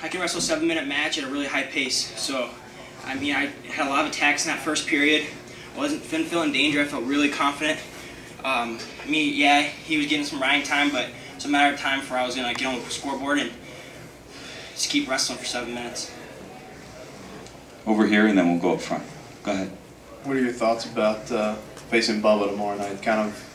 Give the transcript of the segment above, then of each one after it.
I can wrestle a 7-minute match at a really high pace. So, I mean, I had a lot of attacks in that first period. Didn't feel in danger. I felt really confident. Yeah, he was getting some riding time, but it's a matter of time before I was going to get on the scoreboard and just keep wrestling for 7 minutes. Over here, and then we'll go up front. Go ahead. What are your thoughts about facing Bubba tomorrow night? Kind of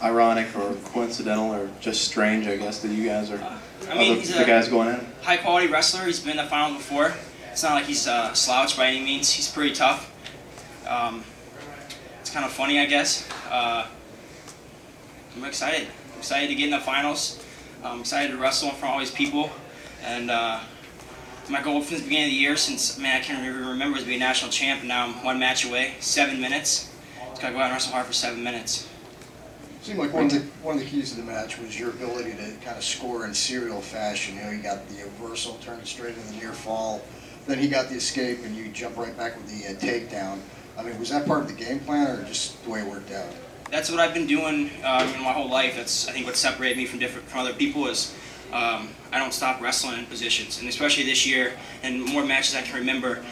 ironic or coincidental or just strange, I guess, that you guys are he's the guys going in? High-quality wrestler. He's been in the finals before. It's not like he's slouched by any means. He's pretty tough. It's kind of funny, I guess. I'm excited. I'm excited to get in the finals. I'm excited to wrestle in front of all these people. And my goal since the beginning of the year, since, man, I can't even remember, is to be a national champ, and now I'm 1 match away, 7 minutes. Just got to go out and wrestle hard for 7 minutes. It seemed like one of the keys to the match was your ability to kind of score in serial fashion. You know, you got the reversal, turned it straight into the near fall. Then he got the escape, and you jump right back with the takedown. I mean, was that part of the game plan, or just the way it worked out? That's what I've been doing my whole life. That's, I think, what separated me from other people is I don't stop wrestling in positions, and especially this year and more matches I can remember.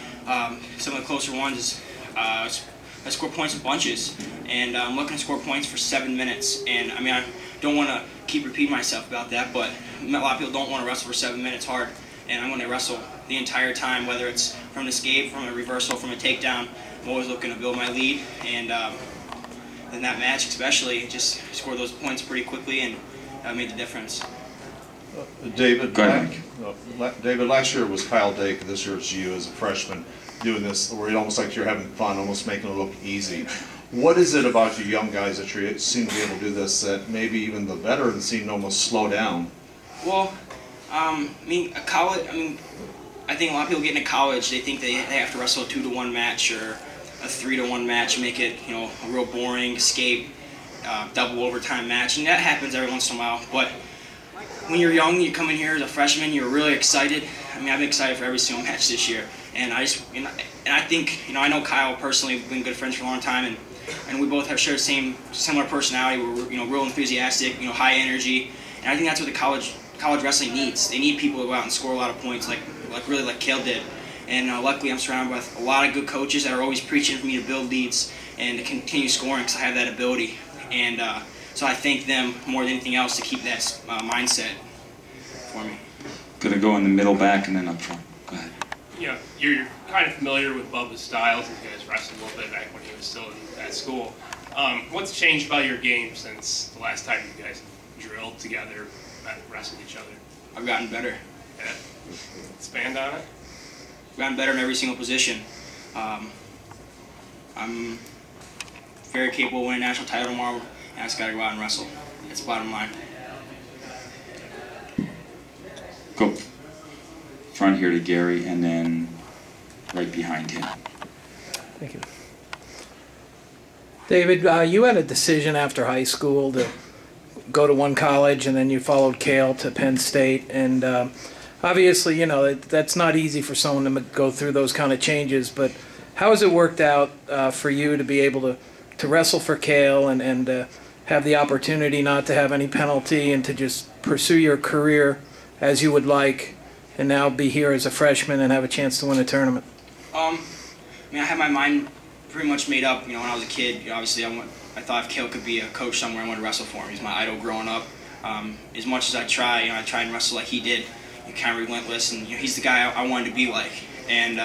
Some of the closer ones is I score points in bunches, and I'm looking to score points for 7 minutes. And I mean, I don't want to keep repeating myself about that, but a lot of people don't want to wrestle for 7 minutes hard, and I'm going to wrestle the entire time, whether it's from an escape, from a reversal, from a takedown. I'm always looking to build my lead, and in that match especially, just scored those points pretty quickly, and made the difference. David, go ahead. David, last year was Kyle Dake. This year it's you as a freshman doing this, where it almost like you're having fun, almost making it look easy. What is it about you young guys that you seem to be able to do this that maybe even the veterans seem to almost slow down? Well, I think a lot of people get into college, they think they have to wrestle a 2-to-1 match or a 3-to-1 match, make it, you know, a real boring escape, double overtime match, and that happens every once in a while. But when you're young, you come in here as a freshman, you're really excited. I mean, I've been excited for every single match this year, and I think, you know, I know Kyle personally. We've been good friends for a long time, and we both have shared the similar personality. We're, you know, real enthusiastic, you know, high energy, and I think that's what the college wrestling needs. They need people to go out and score a lot of points, like Kale did. And luckily, I'm surrounded with a lot of good coaches that are always preaching for me to build leads and to continue scoring because I have that ability. And so I thank them more than anything else to keep that mindset for me. Gonna go in the middle back and then up front. Go ahead. Yeah, you're kind of familiar with Bubba's styles, and you guys wrestled a little bit back when he was still at school. What's changed about your game since the last time you guys drilled together, wrestled each other? I've gotten better. Yeah. Expand on it? I've gotten better in every single position. I'm very capable of winning a national title tomorrow, and I just got to go out and wrestle. That's the bottom line. Go front here to Gary, and then right behind him. Thank you. David, you had a decision after high school to go to one college, and then you followed Cale to Penn State, and obviously, you know, that's not easy for someone to go through those kind of changes, but how has it worked out for you to be able to wrestle for Cale and have the opportunity not to have any penalty and to just pursue your career as you would like, and now be here as a freshman and have a chance to win a tournament? I mean, I had my mind pretty much made up, you know, when I was a kid. You know, obviously, I thought if Cale could be a coach somewhere, I wanted to wrestle for him. He's my idol growing up. As much as I try, you know, I tried and wrestle like he did. You're kind of relentless, and you know, he's the guy I wanted to be like. And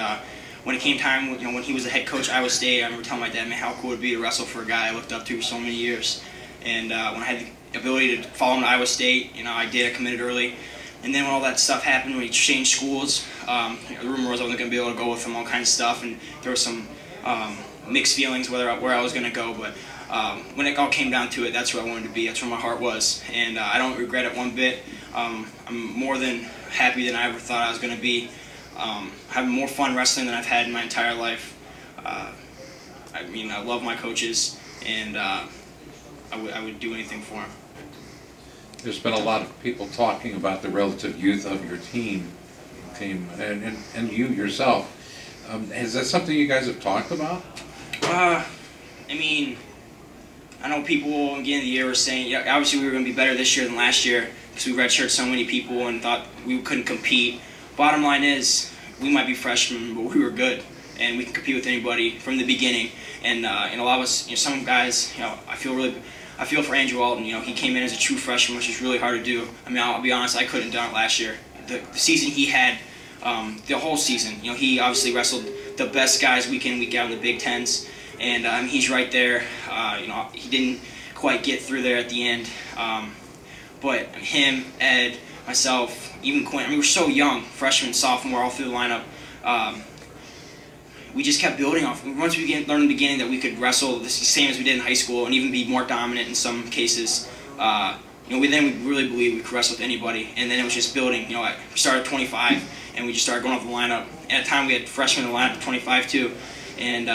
when it came time, you know, when he was the head coach at Iowa State, I remember telling my dad, man, how cool it would be to wrestle for a guy I looked up to for so many years. And when I had the ability to follow him to Iowa State, you know, I did. I committed early. And then when all that stuff happened, when he changed schools, you know, the rumor was I wasn't going to be able to go with him, all kinds of stuff, and there was some mixed feelings where I was going to go. But when it all came down to it, that's where I wanted to be. That's where my heart was, and I don't regret it one bit. I'm more than happy than I ever thought I was going to be. Having more fun wrestling than I've had in my entire life. I mean, I love my coaches, and I would do anything for them. There's been a lot of people talking about the relative youth of your team and you yourself. Is that something you guys have talked about? I mean, I know people at the beginning of the year were saying, yeah, obviously we were going to be better this year than last year because we redshirted so many people and thought we couldn't compete. bottom line is, we might be freshmen, but we were good, and we can compete with anybody from the beginning. And a lot of us, some guys, I feel for Andrew Alton. He came in as a true freshman, which is really hard to do. I mean, I'll be honest, I couldn't have done it last year. The season he had, the whole season, he obviously wrestled the best guys week in, week out in the Big Tens, and he's right there. He didn't quite get through there at the end, but him, Ed, myself, even Quinn, we were so young, freshman, sophomore, all through the lineup. We just kept building off. Once we learned in the beginning that we could wrestle the same as we did in high school and even be more dominant in some cases, we really believed we could wrestle with anybody. And then it was just building. We started at 25, and we just started going off the lineup. And at the time, we had freshmen in the lineup at 25 too, and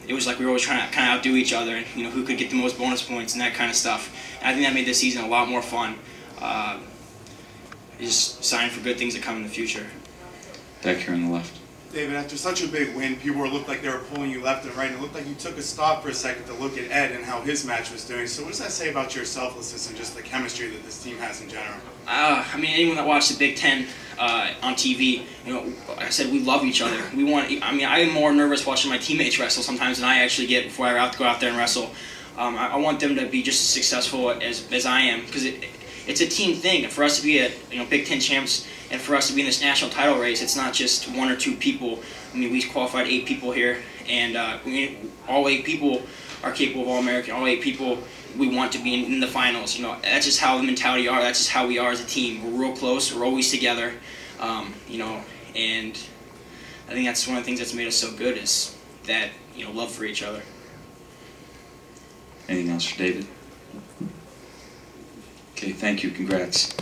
it was like we were always trying to kind of outdo each other, and who could get the most bonus points and that kind of stuff. And I think that made this season a lot more fun. Just sign for good things that come in the future. Back here on the left. David, after such a big win, people looked like they were pulling you left and right, and it looked like you took a stop for a second to look at Ed and how his match was doing. So what does that say about your selflessness and just the chemistry that this team has in general? I mean, anyone that watched the Big Ten on TV, like I said, we love each other. I am more nervous watching my teammates wrestle sometimes than I actually get before I have to go out there and wrestle. I want them to be just as successful as I am, because it's a team thing. For us to be Big Ten champs, and for us to be in this national title race, it's not just one or two people. I mean, we qualified 8 people here, and all 8 people are capable of All-American. All 8 people we want to be in the finals. That's just how the mentality are. That's just how we are as a team. We're real close. We're always together. And I think that's one of the things that's made us so good is that love for each other. Anything else for David? Okay, thank you. Congrats.